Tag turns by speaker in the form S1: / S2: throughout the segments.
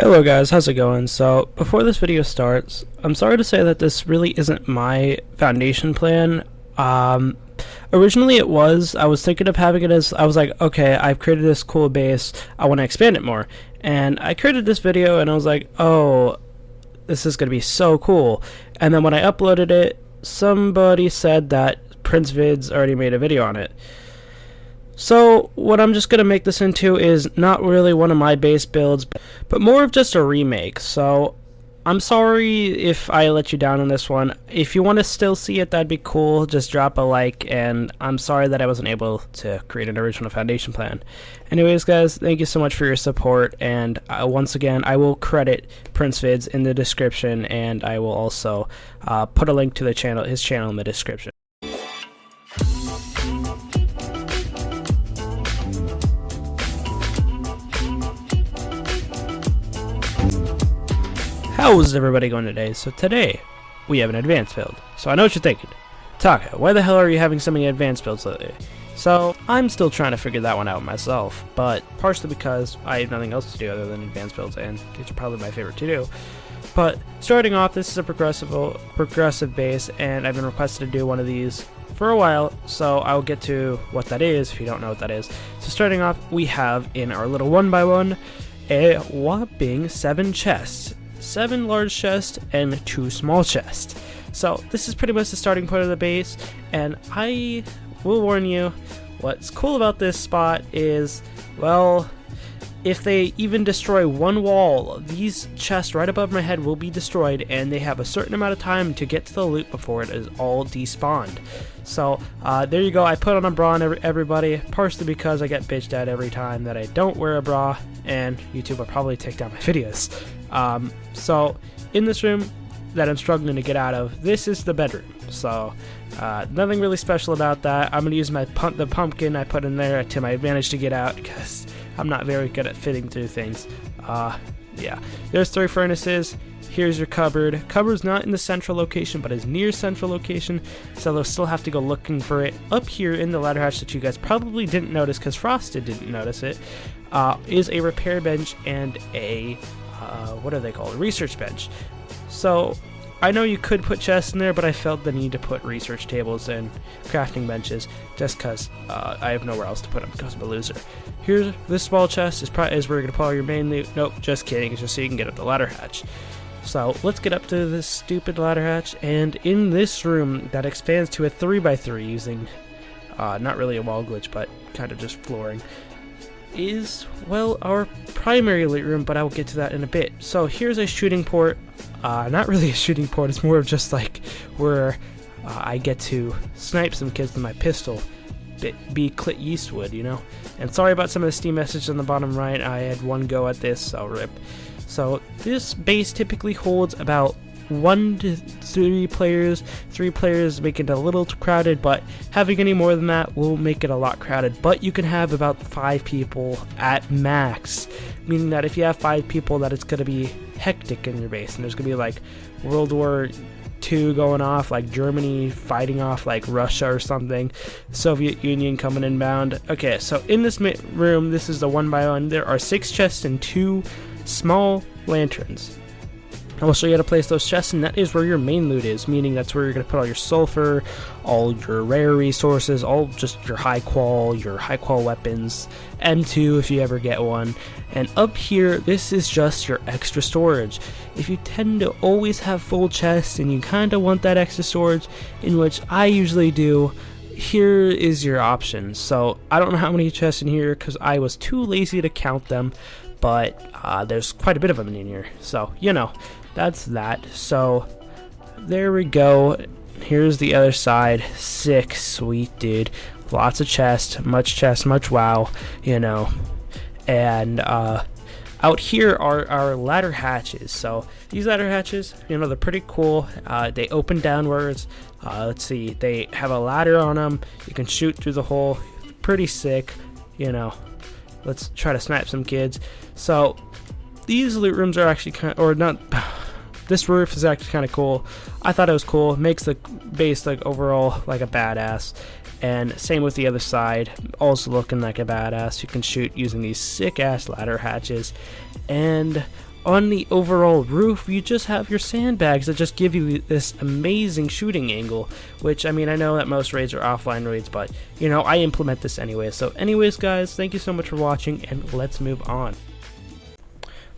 S1: Hello guys, how's it going? So, before this video starts, I'm sorry to say that this really isn't my foundation plan. Originally it was. I was thinking of having it as, I was like, okay, I've created this cool base, I want to expand it more. And I created this video and I was like, oh, this is going to be so cool. And then when I uploaded it, somebody said that PrinceVidz already made a video on it. So what I'm just going to make this into is not really one of my base builds, but more of just a remake. So I'm sorry if I let you down on this one. If you want to still see it, that'd be cool. Just drop a like, and I'm sorry that I wasn't able to create an original foundation plan. Anyways guys, thank you so much for your support, and once again I will credit PrinceVidz in the description, and I will also put a link to the channel, his channel, in the description. How's everybody going today? So today, we have an advanced build. So I know what you're thinking. Taka, why the hell are you having so many advanced builds lately? So I'm still trying to figure that one out myself, but partially because I have nothing else to do other than advanced builds, and these are probably my favorite to do. But starting off, this is a progressive base, and I've been requested to do one of these for a while, so I'll get to what that is if you don't know what that is. So starting off, we have in our little 1x1 a whopping 7 chests. 7 large chests and 2 small chests. So this is pretty much the starting point of the base, and I will warn you, what's cool about this spot is, well, if they even destroy one wall, these chests right above my head will be destroyed, and they have a certain amount of time to get to the loot before it is all despawned. So there you go. I put on a bra on everybody, partially because I get bitched at every time that I don't wear a bra, and YouTube will probably take down my videos. So in this room that I'm struggling to get out of, this is the bedroom. So nothing really special about that. I'm going to use the pumpkin I put in there to my advantage to get out, because I'm not very good at fitting through things. Yeah, there's 3 furnaces. Here's your cupboard. Cupboard's not in the central location, but is near central location, so they'll still have to go looking for it. Up here in the ladder hatch that you guys probably didn't notice, because Frosted didn't notice it, is a repair bench and a what are they called? Research bench. So I know you could put chests in there, but I felt the need to put research tables and crafting benches just because I have nowhere else to put them because I'm a loser. Here's this small chest is where you're going to put all your main loot. Nope, just kidding. It's just so you can get up the ladder hatch. So let's get up to this stupid ladder hatch, and in this room that expands to a 3x3 using not really a wall glitch, but kind of just flooring, is, well, our primary loot room, but I will get to that in a bit. So here's a shooting port. Not really a shooting port, it's more of just like where I get to snipe some kids with my pistol. Be Clint Eastwood, you know? And sorry about some of the Steam messages on the bottom right. I had one go at this, so rip. So this base typically holds about 1 to 3 players. 3 players make it a little crowded, but having any more than that will make it a lot crowded. But you can have about 5 people at max, meaning that if you have 5 people, that it's going to be hectic in your base, and there's going to be like World War II going off, like Germany fighting off like Russia or something, Soviet Union coming inbound. Okay, so in this room, this is the 1x1. There are 6 chests and 2 small lanterns. I will show you how to place those chests, and that is where your main loot is, meaning that's where you're going to put all your sulfur, all your rare resources, all just your high qual weapons, M2 if you ever get one. And up here, this is just your extra storage. If you tend to always have full chests and you kind of want that extra storage, in which I usually do, here is your option. So I don't know how many chests in here because I was too lazy to count them, but there's quite a bit of them in here, so you know, that's that. So there we go. Here's the other side. 6, sweet dude. Lots of chests, much wow, you know. And out here are our ladder hatches. So these ladder hatches, you know, they're pretty cool. They open downwards. Let's see, they have a ladder on them. You can shoot through the hole. Pretty sick, you know. Let's try to snipe some kids. So these loot rooms are actually kind of, or not, this roof is actually kind of cool. I thought it was cool. It makes the base like overall like a badass. And same with the other side, also looking like a badass. You can shoot using these sick ass ladder hatches. And on the overall roof, you just have your sandbags that just give you this amazing shooting angle, which, I mean, I know that most raids are offline raids, but, you know, I implement this anyway. So anyways, guys, thank you so much for watching, and let's move on.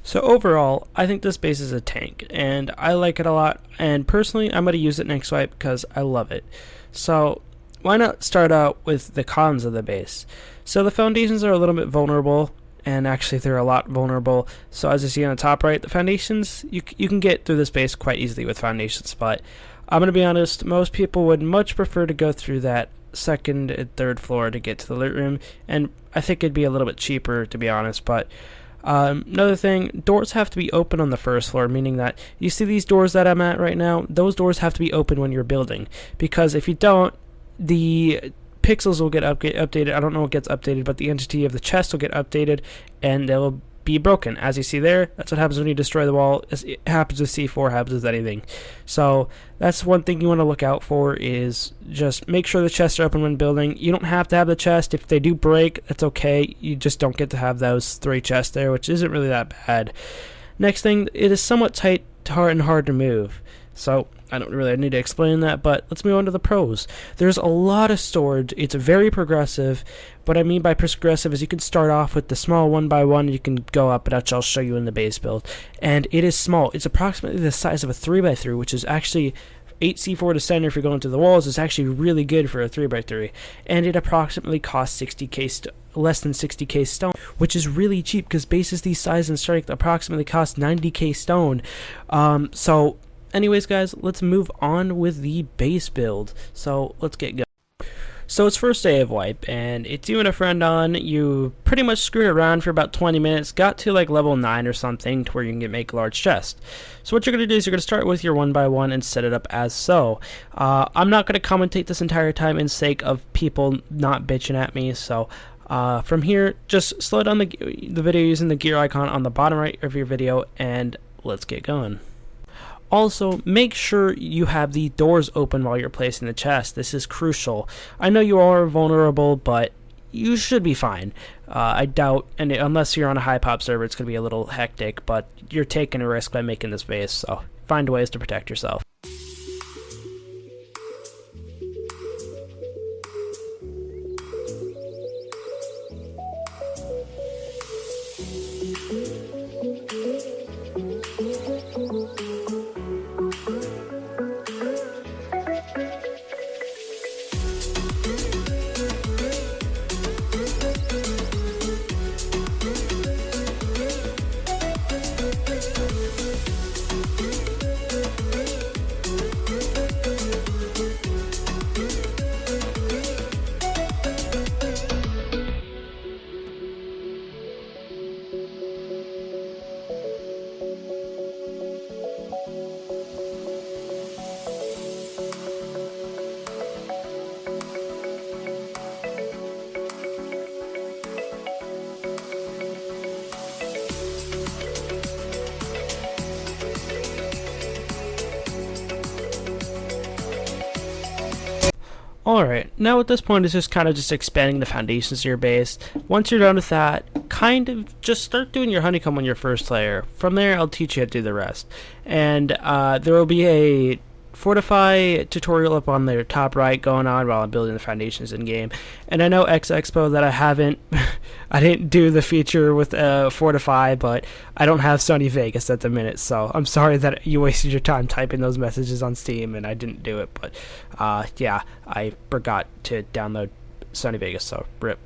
S1: So overall, I think this base is a tank, and I like it a lot, and personally, I'm going to use it next wipe because I love it. So why not start out with the cons of the base? So the foundations are a little bit vulnerable, and actually they're a lot vulnerable. So as you see on the top right, the foundations, you can get through this base quite easily with foundations, but I'm going to be honest, most people would much prefer to go through that second and third floor to get to the loot room, and I think it'd be a little bit cheaper, to be honest. But another thing, doors have to be open on the first floor, meaning that you see these doors that I'm at right now, those doors have to be open when you're building, because if you don't, the pixels will get updated. I don't know what gets updated, but the entity of the chest will get updated, and they'll be broken. As you see there, that's what happens when you destroy the wall. It happens with C4, happens with anything. So that's one thing you want to look out for, is just make sure the chests are open when building. You don't have to have the chest. If they do break, that's okay. You just don't get to have those 3 chests there, which isn't really that bad. Next thing, it is somewhat tight and hard to move. So I don't really need to explain that, but let's move on to the pros. There's a lot of storage. It's very progressive. What I mean by progressive is you can start off with the small 1x1, you can go up, but I'll show you in the base build. And it is small. It's approximately the size of a 3x3, which is actually 8 C4 to center. If you're going to the walls, is actually really good for a 3x3. And it approximately costs 60k less than 60k stone, which is really cheap because bases these size and strength approximately cost 90k stone. So anyways, guys, let's move on with the base build. So let's get going. So it's first day of wipe, and it's you and a friend on. You pretty much screwed around for about 20 minutes, got to like level 9 or something to where you can make large chests. So what you're going to do is you're going to start with your 1x1 and set it up as so. I'm not going to commentate this entire time in sake of people not bitching at me, so from here, just slow down the video using the gear icon on the bottom right of your video, and let's get going. Also, make sure you have the doors open while you're placing the chest. This is crucial. I know you are vulnerable, but you should be fine. I doubt, and unless you're on a high pop server, it's going to be a little hectic, but you're taking a risk by making this base, so find ways to protect yourself. Alright, now at this point it's just kind of just expanding the foundations of your base. Once you're done with that, kind of just start doing your honeycomb on your first layer. From there I'll teach you how to do the rest. And there will be a Fortify tutorial up on the top right going on while I'm building the foundations in game. And I know Expo that I didn't do the feature with Fortify, but I don't have Sony Vegas at the minute, so I'm sorry that you wasted your time typing those messages on Steam and I didn't do it. But yeah, I forgot to download Sony Vegas, so rip.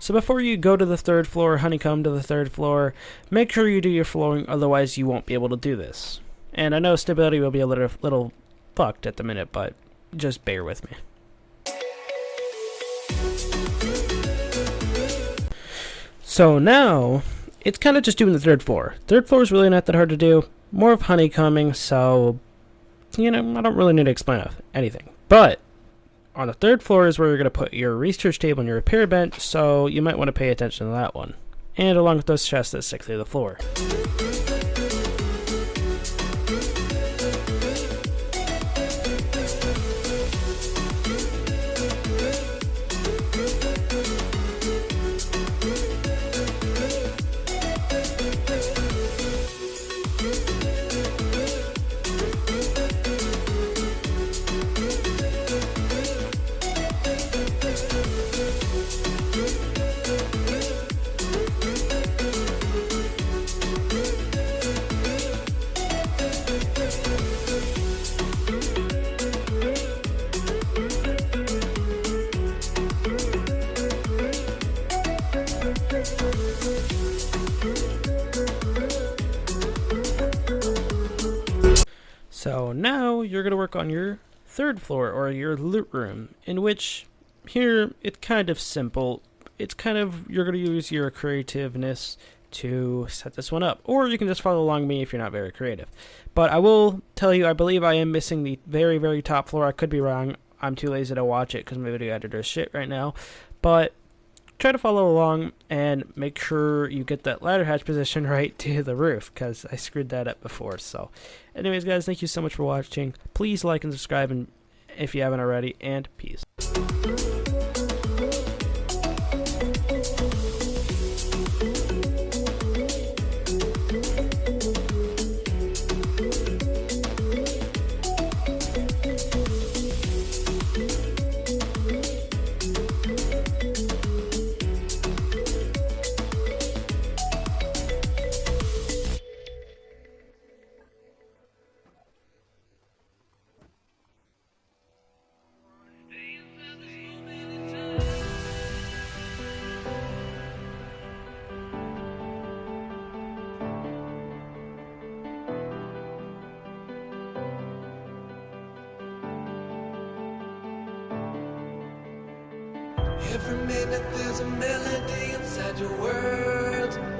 S1: So before you go to the 3rd floor, honeycomb to the 3rd floor, make sure you do your flooring, otherwise you won't be able to do this. And I know stability will be a little fucked at the minute, but just bear with me. So now, it's kind of just doing the 3rd floor. 3rd floor is really not that hard to do. More of honeycombing, so, you know, I don't really need to explain anything. But on the 3rd floor is where you're going to put your research table and your repair bench, so you might want to pay attention to that one. And along with those chests that stick through the floor. So now you're going to work on your 3rd floor, or your loot room, in which here it's kind of simple. It's kind of, you're going to use your creativeness to set this one up, or you can just follow along me if you're not very creative. But I will tell you, I believe I am missing the very, very top floor. I could be wrong. I'm too lazy to watch it because my video editor is shit right now. But try to follow along and make sure you get that ladder hatch position right to the roof, because I screwed that up before. So anyways, guys, thank you so much for watching. Please like and subscribe and if you haven't already, and peace.
S2: Every minute there's a melody inside your world.